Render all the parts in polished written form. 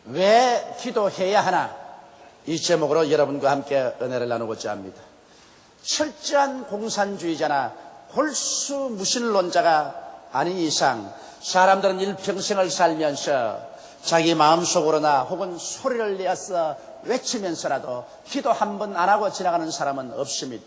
왜 기도해야 하나? 이 제목으로 여러분과 함께 은혜를 나누고자 합니다. 철저한 공산주의자나 골수무신론자가 아닌 이상 사람들은 일평생을 살면서 자기 마음속으로나 혹은 소리를 내어서 외치면서라도 기도 한 번 안 하고 지나가는 사람은 없습니다.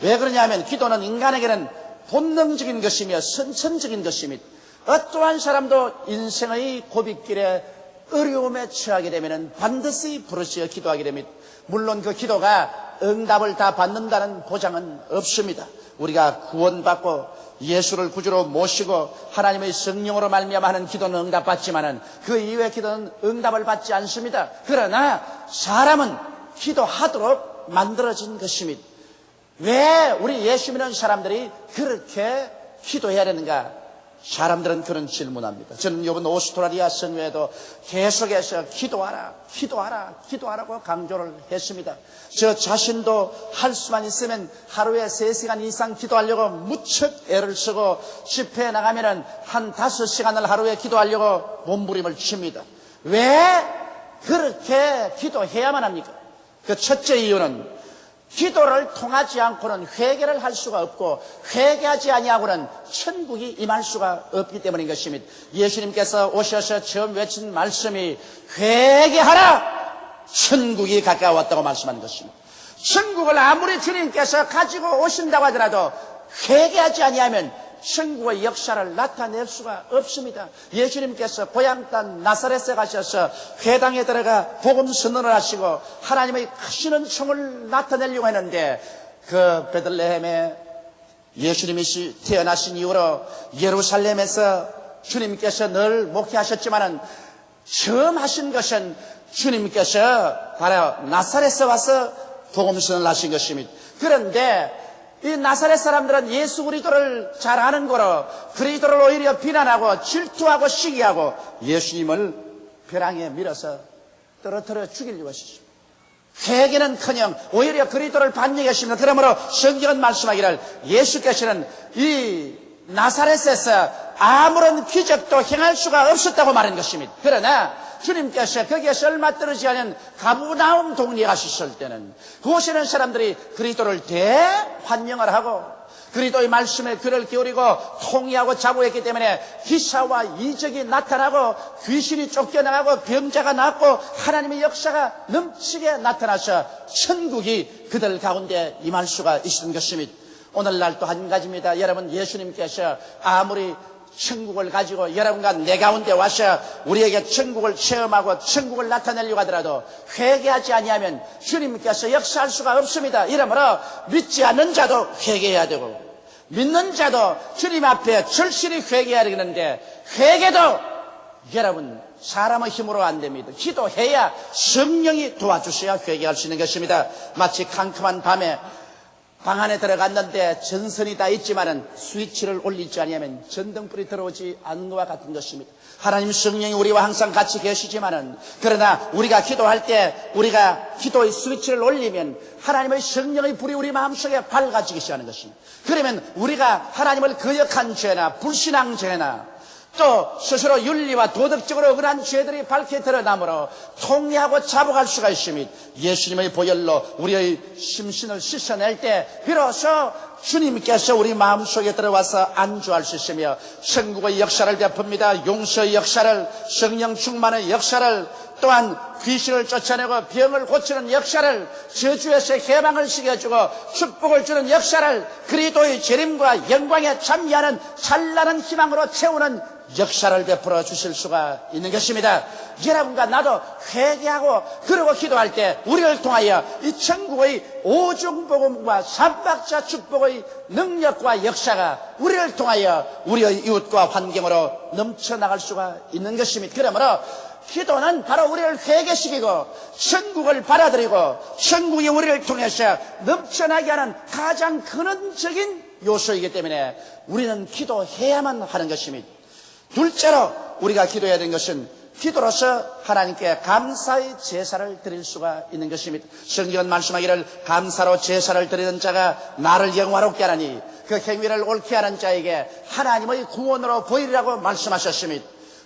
왜 그러냐면 기도는 인간에게는 본능적인 것이며 선천적인 것입니다. 어떠한 사람도 인생의 고비길에 어려움에 처하게 되면 반드시 부르짖어 기도하게 됩니다. 물론 그 기도가 응답을 다 받는다는 보장은 없습니다. 우리가 구원받고 예수를 구주로 모시고 하나님의 성령으로 말미암아 하는 기도는 응답받지만은 그 이외의 기도는 응답을 받지 않습니다. 그러나 사람은 기도하도록 만들어진 것입니다. 왜 우리 예수 믿는 사람들이 그렇게 기도해야 되는가? 사람들은 그런 질문합니다. 저는 이번 오스트라리아 선교에도 계속해서 기도하라고 강조를 했습니다. 저 자신도 할 수만 있으면 하루에 3시간 이상 기도하려고 무척 애를 쓰고 집회에 나가면은 한 5시간을 하루에 기도하려고 몸부림을 칩니다. 왜 그렇게 기도해야만 합니까? 그 첫째 이유는 기도를 통하지 않고는 회개를 할 수가 없고 회개하지 아니하고는 천국이 임할 수가 없기 때문인 것입니다. 예수님께서 오셔서 처음 외친 말씀이 회개하라! 천국이 가까웠다고 말씀한 것입니다. 천국을 아무리 주님께서 가지고 오신다고 하더라도 회개하지 아니하면 천국의 역사를 나타낼 수가 없습니다. 예수님께서 고향 땅 나사렛에 가셔서 회당에 들어가 복음 선언을 하시고 하나님의 크시는 총을 나타내려고 했는데 그 베들레헴에 예수님이 태어나신 이후로 예루살렘에서 주님께서 늘 목회하셨지만은 처음 하신 것은 주님께서 바로 나사렛에 와서 복음 선언을 하신 것입니다. 그런데 이 나사렛 사람들은 예수 그리스도를 잘 아는 거로 그리스도를 오히려 비난하고 질투하고 시기하고 예수님을 벼랑에 밀어서 떨어뜨려 죽이려고 하셨습니다. 회개는커녕 오히려 그리스도를 반역했습니다. 그러므로 성경은 말씀하기를 예수께서는 이 나사렛에서 아무런 기적도 행할 수가 없었다고 말한 것입니다. 그러나 주님께서 거기에서 얼마 떨어지지 않은 가버나움 동네에 가셨을 때는 그곳에는 사람들이 그리스도를 대환영을 하고 그리스도의 말씀에 귀를 기울이고 통회하고 자부했기 때문에 기사와 이적이 나타나고 귀신이 쫓겨나가고 병자가 낫고 하나님의 역사가 넘치게 나타나서 천국이 그들 가운데 임할 수가 있는 것입니다. 오늘날 또 한 가지입니다. 여러분, 예수님께서 아무리 천국을 가지고 여러분과 내 가운데 와서 우리에게 천국을 체험하고 천국을 나타내려고 하더라도 회개하지 아니하면 주님께서 역사할 수가 없습니다. 이러므로 믿지 않는 자도 회개해야 되고 믿는 자도 주님 앞에 절실히 회개해야 되는데 회개도 여러분 사람의 힘으로 안 됩니다. 기도해야 성령이 도와주셔야 회개할 수 있는 것입니다. 마치 캄캄한 밤에 방 안에 들어갔는데 전선이 다 있지만은 스위치를 올리지 아니하면 전등불이 들어오지 않는 것과 같은 것입니다. 하나님 성령이 우리와 항상 같이 계시지만은 그러나 우리가 기도할 때 우리가 기도의 스위치를 올리면 하나님의 성령의 불이 우리 마음속에 밝아지기 시작하는 것입니다. 그러면 우리가 하나님을 거역한 죄나 불신앙 죄나 또 스스로 윤리와 도덕적으로 억울한 죄들이 밝게 드러나므로 통회하고 자복할 수가 있습니다. 예수님의 보혈로 우리의 심신을 씻어낼 때 비로소 주님께서 우리 마음속에 들어와서 안주할 수 있으며 천국의 역사를 베풉니다. 용서의 역사를, 성령 충만의 역사를, 또한 귀신을 쫓아내고 병을 고치는 역사를, 저주에서 해방을 시켜주고 축복을 주는 역사를, 그리스도의 재림과 영광에 참여하는 찬란한 희망으로 채우는 역사를 베풀어 주실 수가 있는 것입니다. 여러분과 나도 회개하고 그러고 기도할 때 우리를 통하여 이 천국의 오중복음과 삼박자 축복의 능력과 역사가 우리를 통하여 우리의 이웃과 환경으로 넘쳐나갈 수가 있는 것입니다. 그러므로 기도는 바로 우리를 회개시키고 천국을 받아들이고 천국이 우리를 통해서 넘쳐나게 하는 가장 근원적인 요소이기 때문에 우리는 기도해야만 하는 것입니다. 둘째로 우리가 기도해야 되는 것은 기도로서 하나님께 감사의 제사를 드릴 수가 있는 것입니다. 성경은 말씀하기를 감사로 제사를 드리는 자가 나를 영화롭게 하나니 그 행위를 옳게 하는 자에게 하나님의 구원으로 보이리라고 말씀하셨습니다.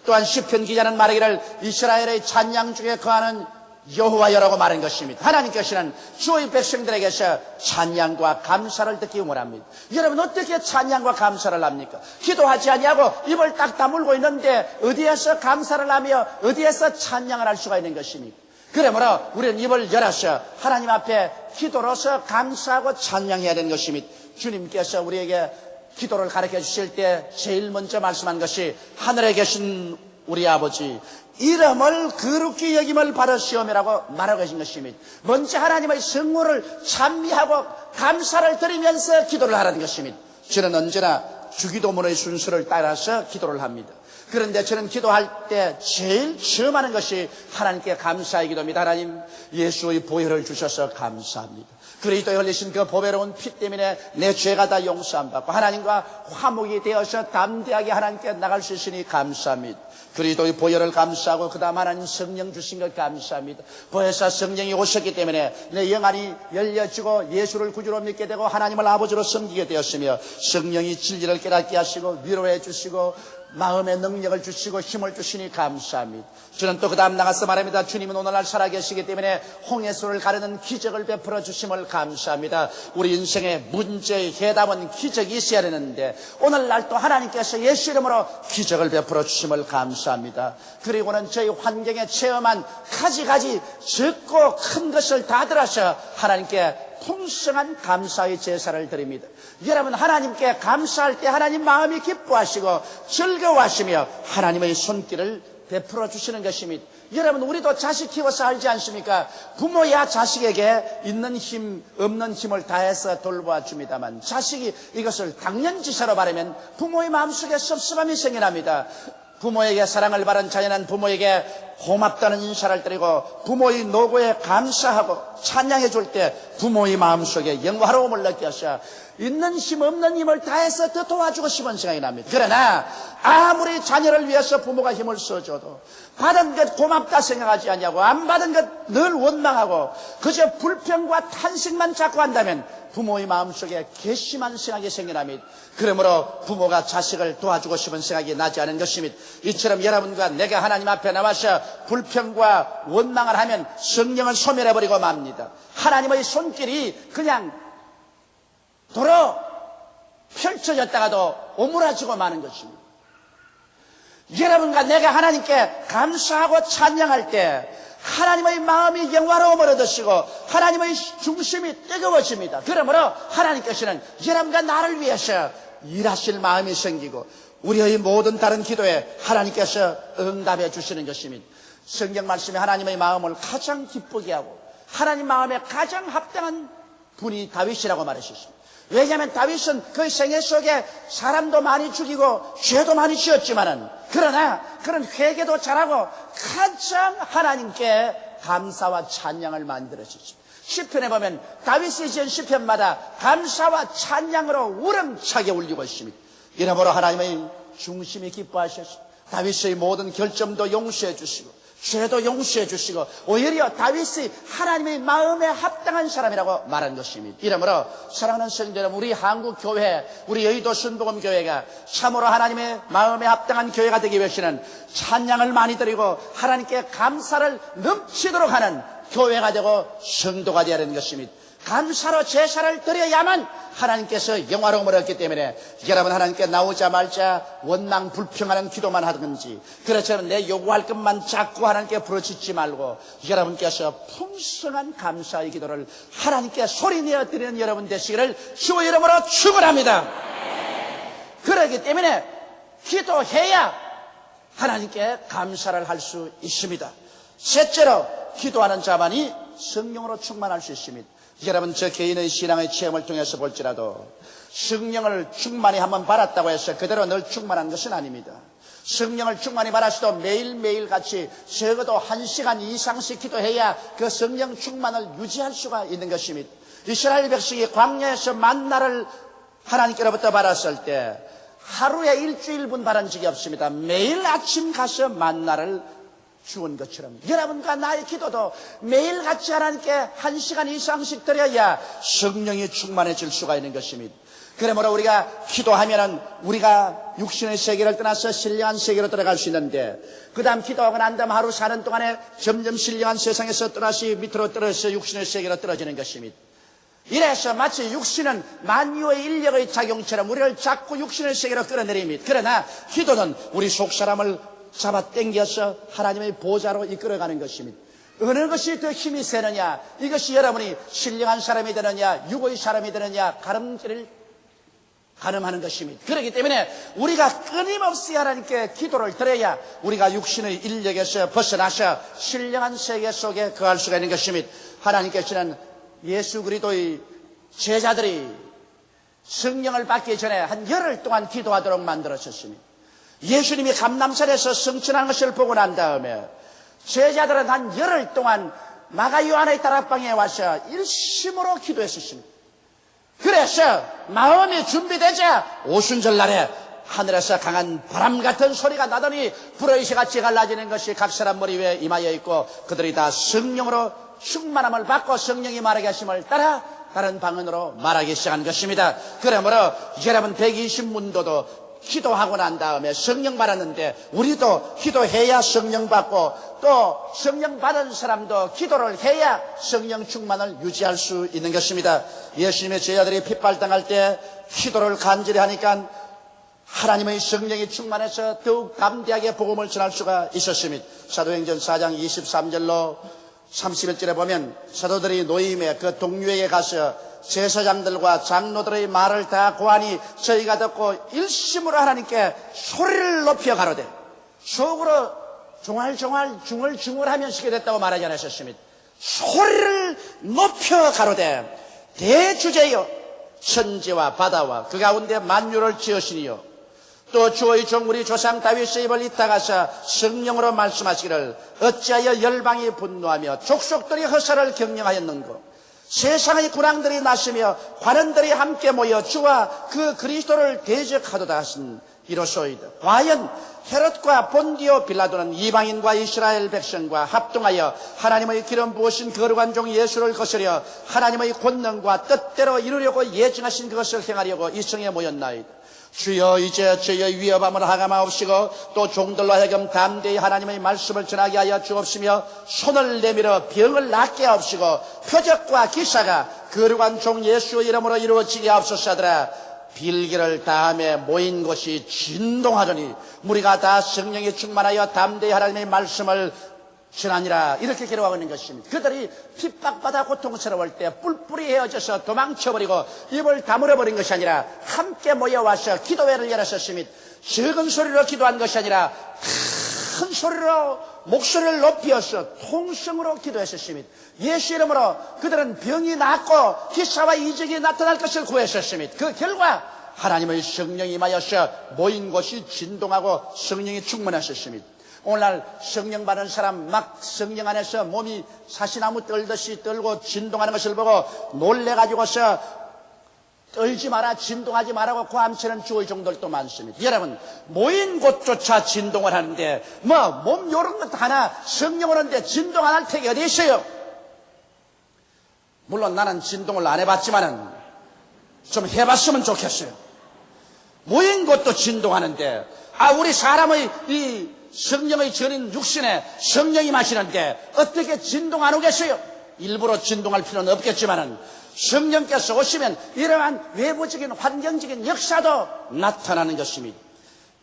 또한 시편 기자는 말하기를 이스라엘의 찬양 중에 거하는 여호와여라고 말한 것입니다. 하나님께서는 주의 백성들에게서 찬양과 감사를 듣기 원합니다. 여러분 어떻게 찬양과 감사를 합니까? 기도하지 아니하고 입을 딱 다물고 있는데 어디에서 감사를 하며 어디에서 찬양을 할 수가 있는 것입니까? 그러므로 우리는 입을 열어서 하나님 앞에 기도로서 감사하고 찬양해야 되는 것입니다. 주님께서 우리에게 기도를 가르쳐 주실 때 제일 먼저 말씀한 것이 하늘에 계신 우리 아버지 이름을 거룩히 여김을 받으시오며라고 말하고 계신 것입니다. 먼저 하나님의 성물을 찬미하고 감사를 드리면서 기도를 하라는 것입니다. 저는 언제나 주기도문의 순서를 따라서 기도를 합니다. 그런데 저는 기도할 때 제일 처음 하는 것이 하나님께 감사의 기도입니다. 하나님, 예수의 보혈을 주셔서 감사합니다. 그리스도에 흘리신 그 보배로운 피 때문에 내 죄가 다 용서함받고 하나님과 화목이 되어서 담대하게 하나님께 나갈 수 있으니 감사합니다. 그리스도의 보혈을 감사하고 그 다음 하나님 성령 주신 것 감사합니다. 보혜사 성령이 오셨기 때문에 내 영안이 열려지고 예수를 구주로 믿게 되고 하나님을 아버지로 섬기게 되었으며 성령이 진리를 깨닫게 하시고 위로해 주시고 마음의 능력을 주시고 힘을 주시니 감사합니다. 저는 또 그 다음 나가서 말합니다. 주님은 오늘날 살아계시기 때문에 홍해수를 가르는 기적을 베풀어 주심을 감사합니다. 우리 인생의 문제의 해답은 기적이 있어야 되는데 오늘날 또 하나님께서 예수 이름으로 기적을 베풀어 주심을 감사합니다. 그리고는 저희 환경에 체험한 가지가지 적고 큰 것을 다 들어서 하나님께 풍성한 감사의 제사를 드립니다. 여러분 하나님께 감사할 때 하나님 마음이 기뻐하시고 즐거워하시며 하나님의 손길을 베풀어 주시는 것입니다. 여러분 우리도 자식 키워서 알지 않습니까? 부모야 자식에게 있는 힘 없는 힘을 다해서 돌보아 줍니다만 자식이 이것을 당연지사로 바라면 부모의 마음속에 섭섭함이 생겨납니다. 부모에게 사랑을 받은 자녀는 부모에게 고맙다는 인사를 드리고 부모의 노고에 감사하고 찬양해 줄 때 부모의 마음속에 영화로움을 느껴서 있는 힘 없는 힘을 다해서 더 도와주고 싶은 생각이 납니다. 그러나 아무리 자녀를 위해서 부모가 힘을 써줘도 받은 것 고맙다 생각하지 않냐고 안 받은 것 늘 원망하고 그저 불평과 탄식만 자꾸 한다면 부모의 마음속에 괘씸한 생각이 생겨납니다. 그러므로 부모가 자식을 도와주고 싶은 생각이 나지 않은 것입니다. 이처럼 여러분과 내가 하나님 앞에 나와서 불평과 원망을 하면 성령을 소멸해버리고 맙니다. 하나님의 손길이 그냥 도로 펼쳐졌다가도 오므라지고 마는 것입니다. 여러분과 내가 하나님께 감사하고 찬양할 때 하나님의 마음이 영화로움을 얻으시고 하나님의 중심이 뜨거워집니다. 그러므로 하나님께서는 여러분과 나를 위해서 일하실 마음이 생기고 우리의 모든 다른 기도에 하나님께서 응답해 주시는 것입니다. 성경 말씀에 하나님의 마음을 가장 기쁘게 하고 하나님 마음에 가장 합당한 분이 다윗이라고 말하셨습니다. 왜냐하면 다윗은 그 생애 속에 사람도 많이 죽이고 죄도 많이 지었지만은 그러나 그런 회개도 잘하고 가장 하나님께 감사와 찬양을 만들어주십니다. 시편에 보면 다윗이 지은 시편마다 감사와 찬양으로 우렁차게 울리고 있습니다. 이러므로 하나님의 중심이 기뻐하셔서 다윗의 모든 결점도 용서해 주시고 죄도 용서해 주시고 오히려 다윗이 하나님의 마음에 합당한 사람이라고 말한 것입니다. 이러므로 사랑하는 성도 여러분, 우리 한국교회, 우리 여의도 순복음교회가 참으로 하나님의 마음에 합당한 교회가 되기 위해서는 찬양을 많이 드리고 하나님께 감사를 넘치도록 하는 교회가 되고 성도가 되어야 하는 것입니다. 감사로 제사를 드려야만 하나님께서 영화로움을 얻기 때문에 여러분 하나님께 나오자마자 원망 불평하는 기도만 하든지 그렇지만 내 요구할 것만 자꾸 하나님께 부르짖지 말고 여러분께서 풍성한 감사의 기도를 하나님께 소리내어 드리는 여러분 되시기를 주의 이름으로 축원합니다. 그렇기 때문에 기도해야 하나님께 감사를 할 수 있습니다. 셋째로 기도하는 자만이 성령으로 충만할 수 있습니다. 여러분 저 개인의 신앙의 체험을 통해서 볼지라도 성령을 충만히 한번 받았다고 해서 그대로 늘 충만한 것은 아닙니다. 성령을 충만히 받았어도 매일매일 같이 적어도 1시간 이상씩 기도해야 그 성령 충만을 유지할 수가 있는 것입니다. 이스라엘 백성이 광야에서 만나를 하나님께로부터 받았을 때 하루에 일주일분 받은 적이 없습니다. 매일 아침 가서 만나를 주은 것처럼 여러분과 나의 기도도 매일같이 하나님께 1시간 이상씩 드려야 성령이 충만해질 수가 있는 것입니다. 그러므로 우리가 기도하면은 우리가 육신의 세계를 떠나서 신령한 세계로 들어갈 수 있는데, 그 다음 기도하고 난 다음 하루 사는 동안에 점점 신령한 세상에서 또다시 밑으로 떨어져서 육신의 세계로 떨어지는 것입니다. 이래서 마치 육신은 만유의 인력의 작용처럼 우리를 자꾸 육신의 세계로 끌어내립니다. 그러나 기도는 우리 속사람을 잡아 당겨서 하나님의 보좌로 이끌어가는 것입니다. 어느 것이 더 힘이 세느냐, 이것이 여러분이 신령한 사람이 되느냐 육의 사람이 되느냐 가름길을 가늠하는 것입니다. 그렇기 때문에 우리가 끊임없이 하나님께 기도를 드려야 우리가 육신의 인력에서 벗어나서 신령한 세계 속에 거할 수가 있는 것입니다. 하나님께서는 예수 그리스도의 제자들이 성령을 받기 전에 한 열흘 동안 기도하도록 만들어졌습니다. 예수님이 감람산에서 성천한 것을 보고 난 다음에 제자들은 한 열흘 동안 마가 요한의 다락방에 와서 일심으로 기도했었습니다. 그래서 마음이 준비되자 오순절날에 하늘에서 강한 바람 같은 소리가 나더니 불의 시같이 갈라지는 것이 각 사람 머리 위에 임하여 있고, 그들이 다 성령으로 충만함을 받고 성령이 말하게 하심을 따라 다른 방언으로 말하기 시작한 것입니다. 그러므로 여러분 120문도도 기도하고 난 다음에 성령 받았는데, 우리도 기도해야 성령 받고 또 성령 받은 사람도 기도를 해야 성령 충만을 유지할 수 있는 것입니다. 예수님의 제자들이 핍박당할 때 기도를 간절히 하니까 하나님의 성령이 충만해서 더욱 담대하게 복음을 전할 수가 있었습니다. 사도행전 4장 23절로 31절에 보면 사도들이 노임에 그 동료에게 가서 제사장들과 장로들의 말을 다 고하니 저희가 듣고 일심으로 하나님께 소리를 높여 가로되, 속으로 종알종알 중얼중얼하면 시게 됐다고 말하지 않으셨습니다. 소리를 높여 가로되 대주제여 천지와 바다와 그 가운데 만유를 지으시니요 또 주의 종 우리 조상 다윗의 입을 잇따가서 성령으로 말씀하시기를 어찌하여 열방이 분노하며 족속들이 허사를 경영하였는고, 세상의 군왕들이 나시며 관원들이 함께 모여 주와 그 그리스도를 대적하도다 하신 이로소이다. 과연 헤롯과 본디오 빌라도는 이방인과 이스라엘 백성과 합동하여 하나님의 기름 부으신 거룩한 종 예수를 거스려 하나님의 권능과 뜻대로 이루려고 예정하신 그것을 행하려고 이 성에 모였나이다. 주여 이제 저희의 위협함을 하감하옵시고 또 종들로 하여금 담대히 하나님의 말씀을 전하게 하여 주옵시며 손을 내밀어 병을 낫게 하옵시고 표적과 기사가 거룩한 종 예수의 이름으로 이루어지게 하옵소서하더라. 빌기를 다음에 모인 곳이 진동하더니 무리가 다 성령이 충만하여 담대히 하나님의 말씀을 전하니라. 이렇게 기록하고 있는 것입니다. 그들이 핍박받아 고통스러울 때 뿔뿔이 헤어져서 도망쳐버리고 입을 다물어버린 것이 아니라 함께 모여와서 기도회를 열었었습니다. 적은 소리로 기도한 것이 아니라 큰 소리로 목소리를 높여서 통성으로 기도했었습니다. 예수 이름으로 그들은 병이 낫고 기사와 이적이 나타날 것을 구했었습니다. 그 결과 하나님의 성령이 임하여서 모인 곳이 진동하고 성령이 충만하셨습니다. 오늘날 성령 받은 사람 막 성령 안에서 몸이 사시나무 떨듯이 떨고 진동하는 것을 보고 놀래가지고서 떨지 마라, 진동하지 마라고 고함치는 주의 종들도 많습니다. 여러분, 모인 곳조차 진동을 하는데 몸 요런 것 하나 성령 오는데 진동 안 할 택이 어디 있어요? 물론 나는 진동을 안 해봤지만은 좀 해봤으면 좋겠어요. 모인 곳도 진동하는데, 우리 사람의 이 성령의 전인 육신에 성령이 마시는데 어떻게 진동 안 오겠어요? 일부러 진동할 필요는 없겠지만은 성령께서 오시면 이러한 외부적인 환경적인 역사도 나타나는 것입니다.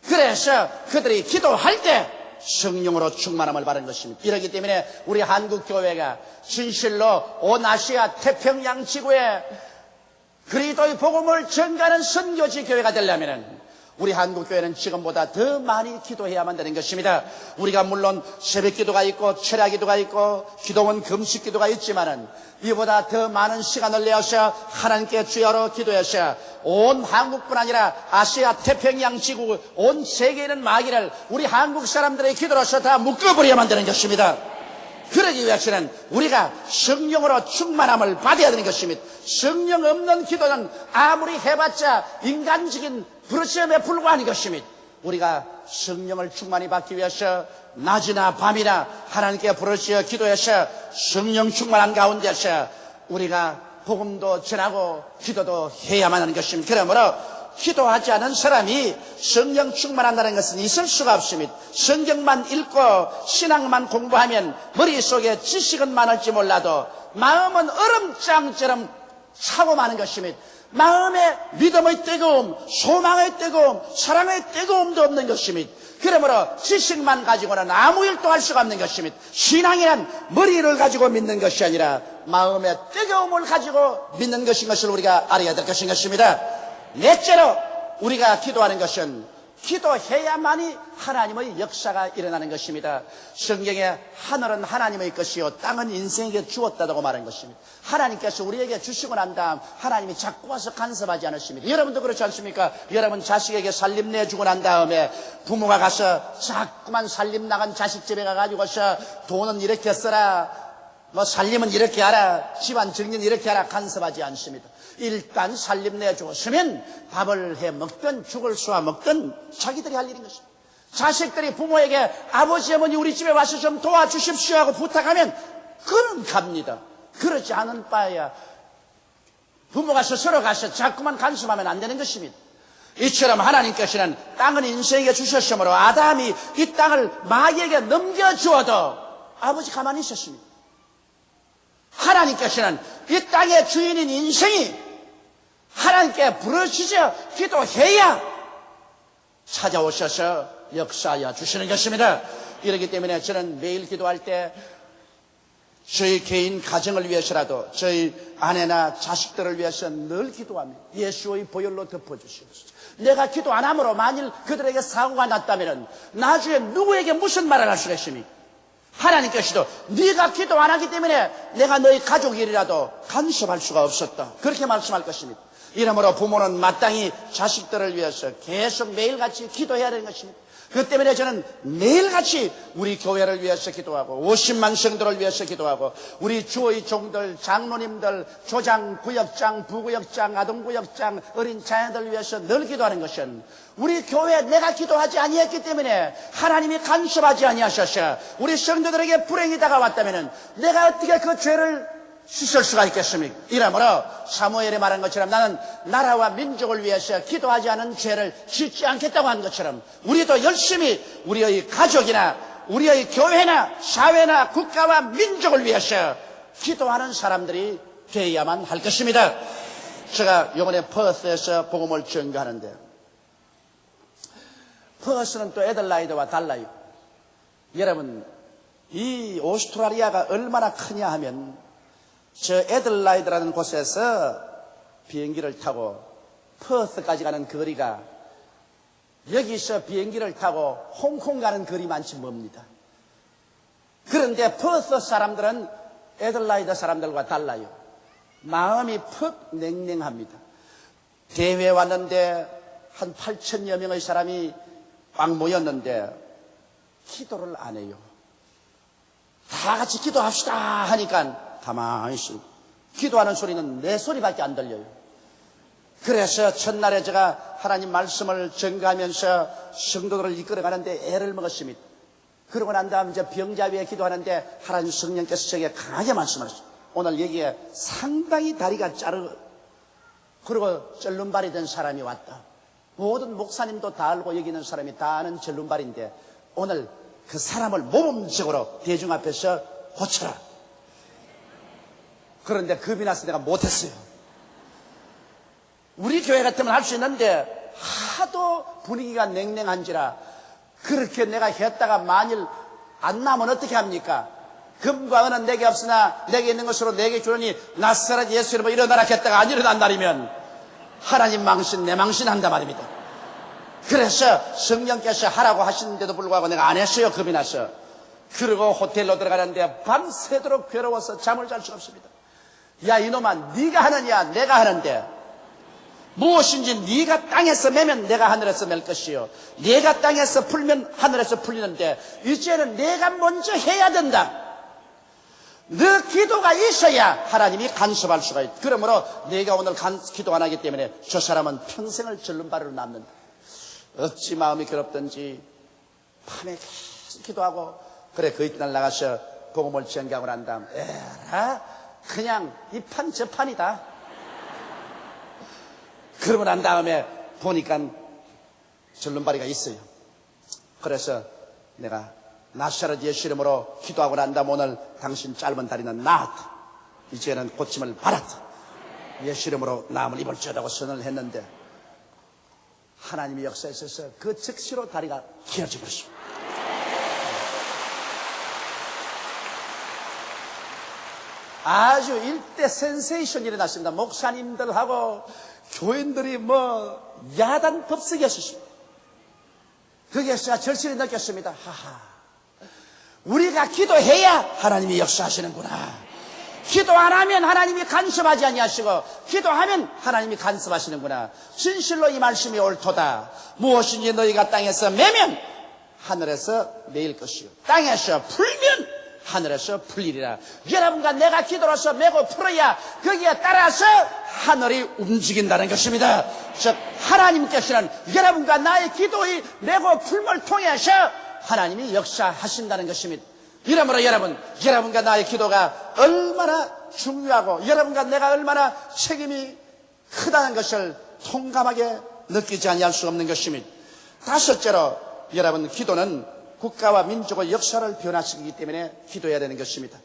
그래서 그들이 기도할 때 성령으로 충만함을 받은 것입니다. 이렇기 때문에 우리 한국교회가 진실로 온 아시아 태평양 지구에 그리스도의 복음을 전가하는 선교지 교회가 되려면 우리 한국교회는 지금보다 더 많이 기도해야만 되는 것입니다. 우리가 물론 새벽기도가 있고 철야기도가 있고 기도원 금식기도가 있지만은 이보다 더 많은 시간을 내어서 하나님께 주여로 기도해서 온 한국뿐 아니라 아시아 태평양 지구 온 세계에는 마귀를 우리 한국 사람들의 기도로서 다 묶어버려야만 되는 것입니다. 그러기 위해서는 우리가 성령으로 충만함을 받아야 되는 것입니다. 성령 없는 기도는 아무리 해봤자 인간적인 부르짖음에 불과한 것입니다. 우리가 성령을 충만히 받기 위해서 낮이나 밤이나 하나님께 부르짖어 기도해서 성령 충만한 가운데서 우리가 복음도 전하고 기도도 해야만 하는 것입니다. 그러므로 기도하지 않은 사람이 성령 충만한다는 것은 있을 수가 없습니다. 성경만 읽고 신앙만 공부하면 머릿속에 지식은 많을지 몰라도 마음은 얼음장처럼 차고 마는 것입니다. 마음에 믿음의 뜨거움, 소망의 뜨거움, 사랑의 뜨거움도 없는 것입니다. 그러므로 지식만 가지고는 아무 일도 할 수가 없는 것입니다. 신앙이란 머리를 가지고 믿는 것이 아니라 마음의 뜨거움을 가지고 믿는 것인 것을 우리가 알아야 될 것인 것입니다. 넷째로 우리가 기도하는 것은 기도해야만이 하나님의 역사가 일어나는 것입니다. 성경에 하늘은 하나님의 것이요 땅은 인생에게 주었다고 말한 것입니다. 하나님께서 우리에게 주시고 난 다음 하나님이 자꾸 와서 간섭하지 않으십니다. 여러분도 그렇지 않습니까? 여러분 자식에게 살림 내주고 난 다음에 부모가 가서 자꾸만 살림 나간 자식 집에 가가지고서 돈은 이렇게 써라, 살림은 이렇게 하라, 집안 정리는 이렇게 하라 간섭하지 않습니다. 일단 살림 내주었으면 밥을 해 먹든 죽을 쏘아 먹든 자기들이 할 일인 것입니다. 자식들이 부모에게 아버지 어머니 우리 집에 와서 좀 도와주십시오 하고 부탁하면 그는 갑니다. 그렇지 않은 바에야 부모가 스스로 가서 자꾸만 간섭하면 안 되는 것입니다. 이처럼 하나님께서는 땅은 인생에게 주셨으므로 아담이 이 땅을 마귀에게 넘겨주어도 아버지 가만히 있었습니다. 하나님께서는 이 땅의 주인인 인생이 하나님께 부르짖어 기도해야 찾아오셔서 역사하여 주시는 것입니다. 이렇기 때문에 저는 매일 기도할 때 저희 개인 가정을 위해서라도 저희 아내나 자식들을 위해서 늘 기도합니다. 예수의 보혈로 덮어주시옵소서. 내가 기도 안 함으로 만일 그들에게 사고가 났다면 나중에 누구에게 무슨 말을 할 수가 있습니까? 하나님께서도 네가 기도 안 하기 때문에 내가 너희 가족이라도 간섭할 수가 없었다, 그렇게 말씀할 것입니다. 이러므로 부모는 마땅히 자식들을 위해서 계속 매일같이 기도해야 되는 것입니다. 그 때문에 저는 매일같이 우리 교회를 위해서 기도하고 50만 성도를 위해서 기도하고 우리 주의 종들, 장로님들, 조장, 구역장, 부구역장, 아동구역장, 어린 자녀들 위해서 늘 기도하는 것은 우리 교회 내가 기도하지 아니했기 때문에 하나님이 간섭하지 아니하셔서 우리 성도들에게 불행이 다가왔다면 내가 어떻게 그 죄를 씻을 수가 있겠습니까? 이러므로 사무엘이 말한 것처럼 나는 나라와 민족을 위해서 기도하지 않은 죄를 짓지 않겠다고 한 것처럼 우리도 열심히 우리의 가족이나 우리의 교회나 사회나 국가와 민족을 위해서 기도하는 사람들이 되어야만 할 것입니다. 제가 이번에 퍼스에서 복음을 전가하는데 퍼스는 또 애들라이드와 달라요. 여러분 이 오스트라리아가 얼마나 크냐 하면 저 애들라이드라는 곳에서 비행기를 타고 퍼스까지 가는 거리가 여기서 비행기를 타고 홍콩 가는 거리만치 멉니다. 그런데 퍼스 사람들은 애들라이드 사람들과 달라요. 마음이 퍽 냉랭합니다. 대회 왔는데 한 8천여 명의 사람이 꽉 모였는데 기도를 안 해요. 다 같이 기도합시다 하니까 가만히 있습니다. 기도하는 소리는 내 소리밖에 안 들려요. 그래서 첫날에 제가 하나님 말씀을 전가하면서 성도들을 이끌어가는데 애를 먹었습니다. 그러고 난 다음 이제 병자 위에 기도하는데 하나님 성령께서 저에게 강하게 말씀하셨어요. 오늘 여기에 상당히 다리가 그리고 절름발이 된 사람이 왔다. 모든 목사님도 다 알고 여기 있는 사람이 다 아는 절름발인데 오늘 그 사람을 모범적으로 대중 앞에서 고쳐라. 그런데 겁이 나서 내가 못했어요. 우리 교회 같으면 할 수 있는데 하도 분위기가 냉랭한지라 그렇게 내가 했다가 만일 안 나면 어떻게 합니까? 금과 은은 내게 없으나 내게 있는 것으로 내게 주려니 나사렛 예수 이름으로 일어나라 했다가 안 일어난 날이면 하나님 망신 내 망신한단 말입니다. 그래서 성령께서 하라고 하시는데도 불구하고 내가 안 했어요. 겁이 나서. 그리고 호텔로 들어가는데 밤새도록 괴로워서 잠을 잘 수가 없습니다. 야 이놈아 네가 하느냐 내가 하는데 무엇인지 네가 땅에서 매면 내가 하늘에서 맬 것이요 네가 땅에서 풀면 하늘에서 풀리는데 이제는 내가 먼저 해야 된다. 너 기도가 있어야 하나님이 간섭할 수가 있다. 그러므로 내가 오늘 기도 안 하기 때문에 저 사람은 평생을 절름발이로 남는다. 어찌 마음이 괴롭든지 밤에 계속 기도하고 그래 그 이튿날 나가서 복음을 전가하고 난 다음 에라 그냥 이 판 저 판이다. 그러고 난 다음에 보니까 절름발이가 있어요. 그래서 내가 나사렛 예수 이름으로 기도하고 난 다음 오늘 당신 짧은 다리는 나았다. 이제는 고침을 받았다. 예수 이름으로 나음을 입을지어다고 선언을 했는데 하나님의 역사에 있어서 그 즉시로 다리가 길어져 버렸습니다. 아주 일대 센세이션이 일어났습니다. 목사님들하고 교인들이 야단 법석이었습니다. 거기에서 절실히 느꼈습니다. 하하, 우리가 기도해야 하나님이 역사하시는구나. 기도 안 하면 하나님이 간섭하지 아니하시고 기도하면 하나님이 간섭하시는구나. 진실로 이 말씀이 옳도다. 무엇인지 너희가 땅에서 매면 하늘에서 매일 것이요 땅에서 풀면 하늘에서 풀리리라. 여러분과 내가 기도로서 매고 풀어야 거기에 따라서 하늘이 움직인다는 것입니다. 즉 하나님께서는 여러분과 나의 기도의 매고 풀물 통해서 하나님이 역사하신다는 것입니다. 이러므로 여러분과 나의 기도가 얼마나 중요하고 여러분과 내가 얼마나 책임이 크다는 것을 통감하게 느끼지 아니할 수 없는 것입니다. 다섯째로 여러분, 기도는 국가와 민족의 역사를 변화시키기 때문에 기도해야 되는 것입니다.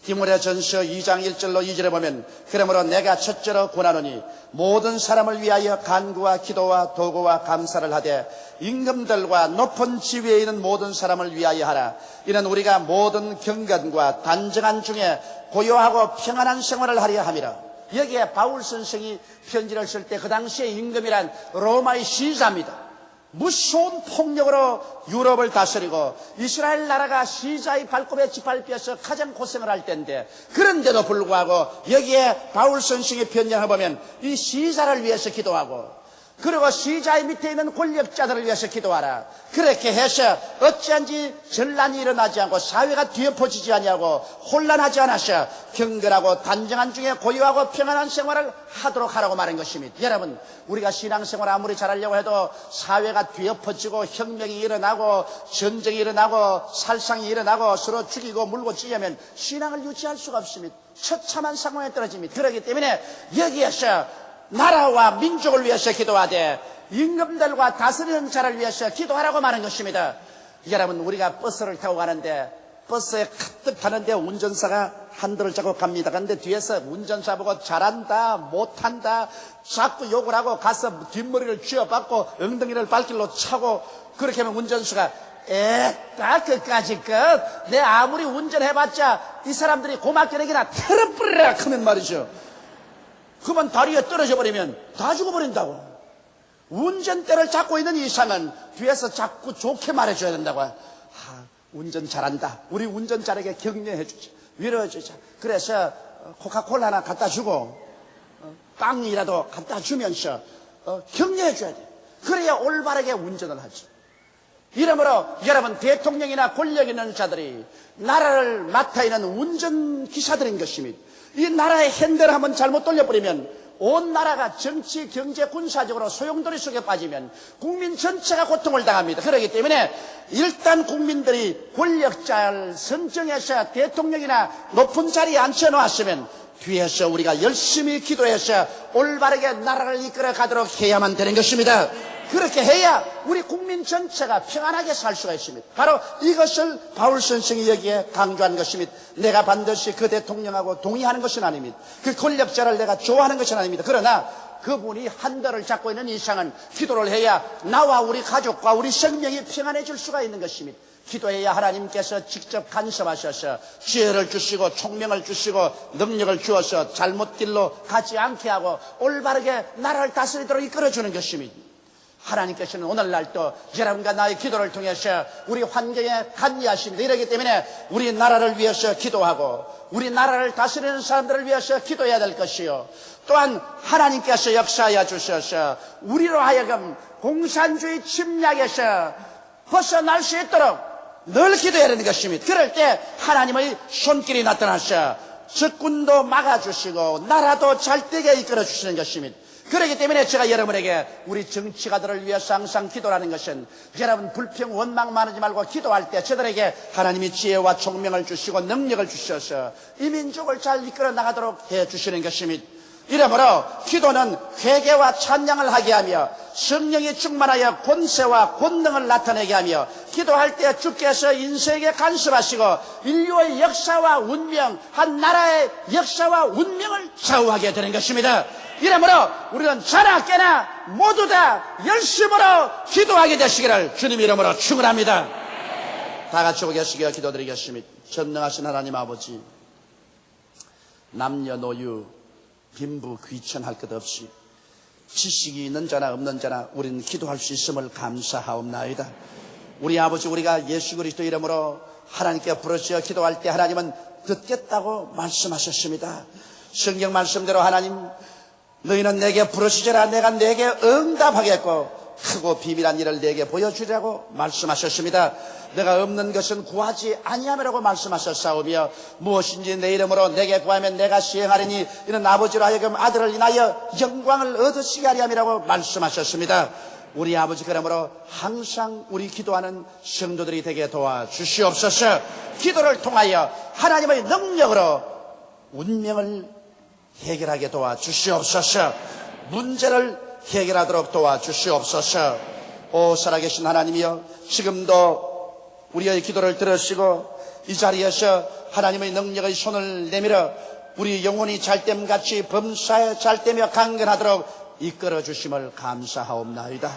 디모데전서 2장 1절로 2절에 보면 그러므로 내가 첫째로 권하노니 모든 사람을 위하여 간구와 기도와 도구와 감사를 하되 임금들과 높은 지위에 있는 모든 사람을 위하여 하라. 이는 우리가 모든 경건과 단정한 중에 고요하고 평안한 생활을 하려 함이라. 여기에 바울 선생이 편지를 쓸 때 그 당시에 임금이란 로마의 시자입니다. 무서운 폭력으로 유럽을 다스리고 이스라엘 나라가 시자의 발톱에 짓밟혀서 가장 고생을 할 때인데, 그런데도 불구하고 여기에 바울 선생의 편지를 보면 이 시자를 위해서 기도하고, 그리고 시자의 밑에 있는 권력자들을 위해서 기도하라. 그렇게 해서 어찌한지 전란이 일어나지 않고 사회가 뒤엎어지지 아니하고 혼란하지 않아서 경건하고 단정한 중에 고요하고 평안한 생활을 하도록 하라고 말한 것입니다. 여러분, 우리가 신앙생활 아무리 잘하려고 해도 사회가 뒤엎어지고 혁명이 일어나고 전쟁이 일어나고 살상이 일어나고 서로 죽이고 물고 찌려면 신앙을 유지할 수가 없습니다. 처참한 상황에 떨어집니다. 그렇기 때문에 여기에서 나라와 민족을 위해서 기도하되 임금들과 다스리는 자를 위해서 기도하라고 말한 것입니다. 여러분, 우리가 버스를 타고 가는데 버스에 가득 타는데 운전사가 한들을 잡고 갑니다. 그런데 뒤에서 운전사 보고 잘한다 못한다 자꾸 욕을 하고 가서 뒷머리를 쥐어받고 엉덩이를 발길로 차고, 그렇게 하면 운전수가 딱 끝까지 내 아무리 운전해봤자 이 사람들이 고막결핵이나 털어뿌리라 하면 말이죠, 그만 다리에 떨어져 버리면 다 죽어버린다고. 운전대를 잡고 있는 이상은 뒤에서 자꾸 좋게 말해줘야 된다고. 운전 잘한다, 우리 운전자에게 격려해 주자, 위로해 주자. 그래서 코카콜라 하나 갖다 주고 빵이라도 갖다 주면서 격려해 줘야 돼. 그래야 올바르게 운전을 하지. 이러므로 여러분, 대통령이나 권력 있는 자들이 나라를 맡아 있는 운전기사들인 것입니다. 이 나라의 핸들을 한번 잘못 돌려버리면 온 나라가 정치, 경제, 군사적으로 소용돌이 속에 빠지면 국민 전체가 고통을 당합니다. 그렇기 때문에 일단 국민들이 권력자를 선정해서 대통령이나 높은 자리에 앉혀놓았으면 뒤에서 우리가 열심히 기도해서 올바르게 나라를 이끌어 가도록 해야만 되는 것입니다. 그렇게 해야 우리 국민 전체가 평안하게 살 수가 있습니다. 바로 이것을 바울 선생이 여기에 강조한 것입니다. 내가 반드시 그 대통령하고 동의하는 것은 아닙니다. 그 권력자를 내가 좋아하는 것은 아닙니다. 그러나 그분이 한들을 잡고 있는 이상은 기도를 해야 나와 우리 가족과 우리 생명이 평안해질 수가 있는 것입니다. 기도해야 하나님께서 직접 간섭하셔서 지혜를 주시고 총명을 주시고 능력을 주어서 잘못 길로 가지 않게 하고 올바르게 나라를 다스리도록 이끌어주는 것입니다. 하나님께서는 오늘날 또 여러분과 나의 기도를 통해서 우리 환경에 관여하십니다. 이러기 때문에 우리 나라를 위해서 기도하고 우리 나라를 다스리는 사람들을 위해서 기도해야 될 것이요, 또한 하나님께서 역사하여 주셔서 우리로 하여금 공산주의 침략에서 벗어날 수 있도록 늘 기도해야 되는 것입니다. 그럴 때 하나님의 손길이 나타나서 적군도 막아주시고 나라도 잘되게 이끌어 주시는 것입니다. 그렇기 때문에 제가 여러분에게 우리 정치가들을 위해서 항상 기도하는 것은 여러분 불평 원망 많으지 말고 기도할 때 저들에게 하나님이 지혜와 총명을 주시고 능력을 주셔서 이 민족을 잘 이끌어 나가도록 해 주시는 것입니다. 이러므로 기도는 회개와 찬양을 하게 하며 성령이 충만하여 권세와 권능을 나타내게 하며 기도할 때 주께서 인생에 간섭하시고 인류의 역사와 운명, 한 나라의 역사와 운명을 좌우하게 되는 것입니다. 이러므로 우리는 자나 깨나 모두 다 열심으로 기도하게 되시기를 주님 이름으로 축원합니다. 다 같이 오겠으며 기도드리겠습니다. 전능하신 하나님 아버지, 남녀노유 빈부 귀천할 것 없이 지식이 있는 자나 없는 자나 우리는 기도할 수 있음을 감사하옵나이다. 우리 아버지, 우리가 예수 그리스도 이름으로 하나님께 부르짖어 기도할 때 하나님은 듣겠다고 말씀하셨습니다. 성경 말씀대로 하나님, 너희는 내게 부르짖으라 내가 내게 응답하겠고 크고 비밀한 일을 내게 보여주리라고 말씀하셨습니다. 내가 없는 것은 구하지 아니함이라고 말씀하셨사오며 무엇인지 내 이름으로 내게 구하면 내가 시행하리니 이는 아버지로 하여금 아들을 인하여 영광을 얻으시게 하리함이라고 말씀하셨습니다. 우리 아버지, 그러므로 항상 우리 기도하는 성도들이 되게 도와주시옵소서. 기도를 통하여 하나님의 능력으로 운명을 해결하게 도와주시옵소서. 문제를 해결하도록 도와주시옵소서. 오 살아계신 하나님이여, 지금도 우리의 기도를 들으시고 이 자리에서 하나님의 능력의 손을 내밀어 우리 영혼이 잘됨같이 범사에 잘되며 강건하도록 이끌어 주심을 감사하옵나이다.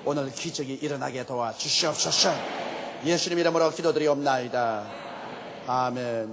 오늘 기적이 일어나게 도와주시옵소서. 예수님 이름으로 기도드리옵나이다. 아멘.